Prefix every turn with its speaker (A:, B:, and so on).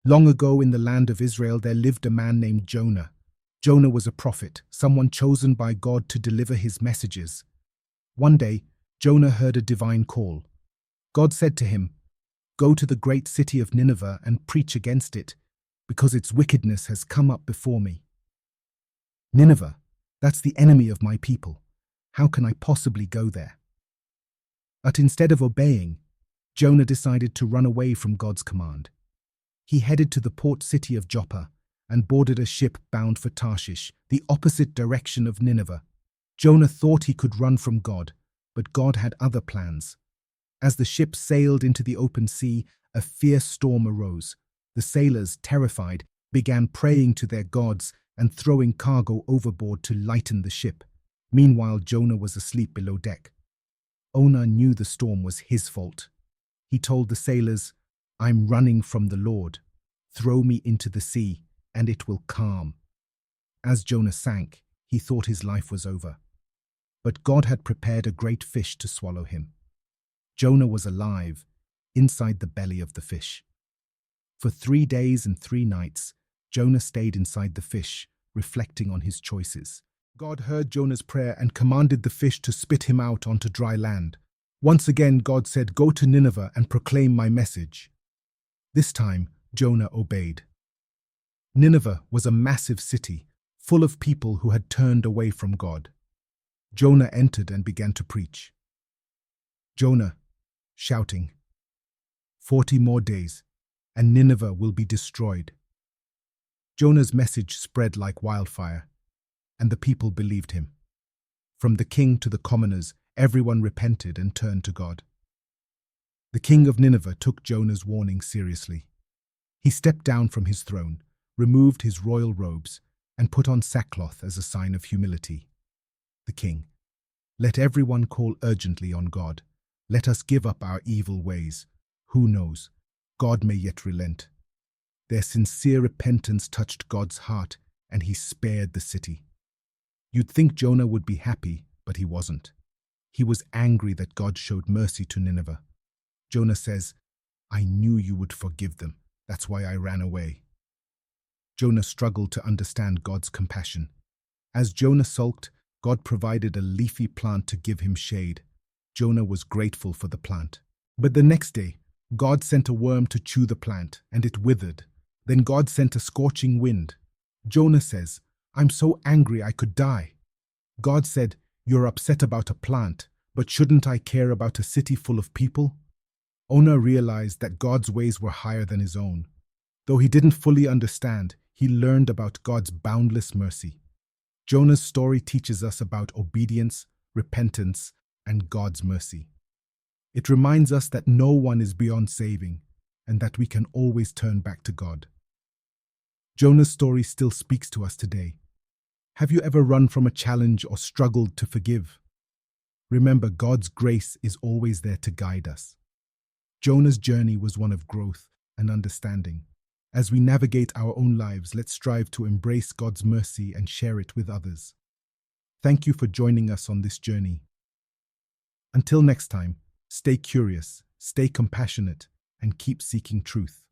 A: Long ago in the land of Israel there lived a man named Jonah. Jonah was a prophet, someone chosen by God to deliver his messages. One day, Jonah heard a divine call. God said to him, "Go to the great city of Nineveh and preach against it, because its wickedness has come up before me." Nineveh, that's the enemy of my people. How can I possibly go there? But instead of obeying, Jonah decided to run away from God's command. He headed to the port city of Joppa and boarded a ship bound for Tarshish, the opposite direction of Nineveh. Jonah thought he could run from God, but God had other plans. As the ship sailed into the open sea, a fierce storm arose. The sailors, terrified, began praying to their gods and throwing cargo overboard to lighten the ship. Meanwhile, Jonah was asleep below deck. Jonah knew the storm was his fault. He told the sailors, "I'm running from the Lord. Throw me into the sea, and it will calm." As Jonah sank, he thought his life was over. But God had prepared a great fish to swallow him. Jonah was alive, inside the belly of the fish. For 3 days and 3 nights, Jonah stayed inside the fish, reflecting on his choices. God heard Jonah's prayer and commanded the fish to spit him out onto dry land. Once again, God said, "Go to Nineveh and proclaim my message." This time, Jonah obeyed. Nineveh was a massive city, full of people who had turned away from God. Jonah entered and began to preach. Jonah, shouting, 40 more days, and Nineveh will be destroyed." Jonah's message spread like wildfire, and the people believed him. From the king to the commoners, everyone repented and turned to God. The king of Nineveh took Jonah's warning seriously. He stepped down from his throne, removed his royal robes, and put on sackcloth as a sign of humility. The king, "Let everyone call urgently on God. Let us give up our evil ways. Who knows? God may yet relent." Their sincere repentance touched God's heart, and he spared the city. You'd think Jonah would be happy, but he wasn't. He was angry that God showed mercy to Nineveh. Jonah says, "I knew you would forgive them. That's why I ran away." Jonah struggled to understand God's compassion. As Jonah sulked, God provided a leafy plant to give him shade. Jonah was grateful for the plant. But the next day, God sent a worm to chew the plant, and it withered. Then God sent a scorching wind. Jonah says, "I'm so angry I could die." God said, "You're upset about a plant, but shouldn't I care about a city full of people?" Jonah realized that God's ways were higher than his own. Though he didn't fully understand, he learned about God's boundless mercy. Jonah's story teaches us about obedience, repentance, and God's mercy. It reminds us that no one is beyond saving, and that we can always turn back to God. Jonah's story still speaks to us today. Have you ever run from a challenge or struggled to forgive? Remember, God's grace is always there to guide us. Jonah's journey was one of growth and understanding. As we navigate our own lives, let's strive to embrace God's mercy and share it with others. Thank you for joining us on this journey. Until next time, stay curious, stay compassionate, and keep seeking truth.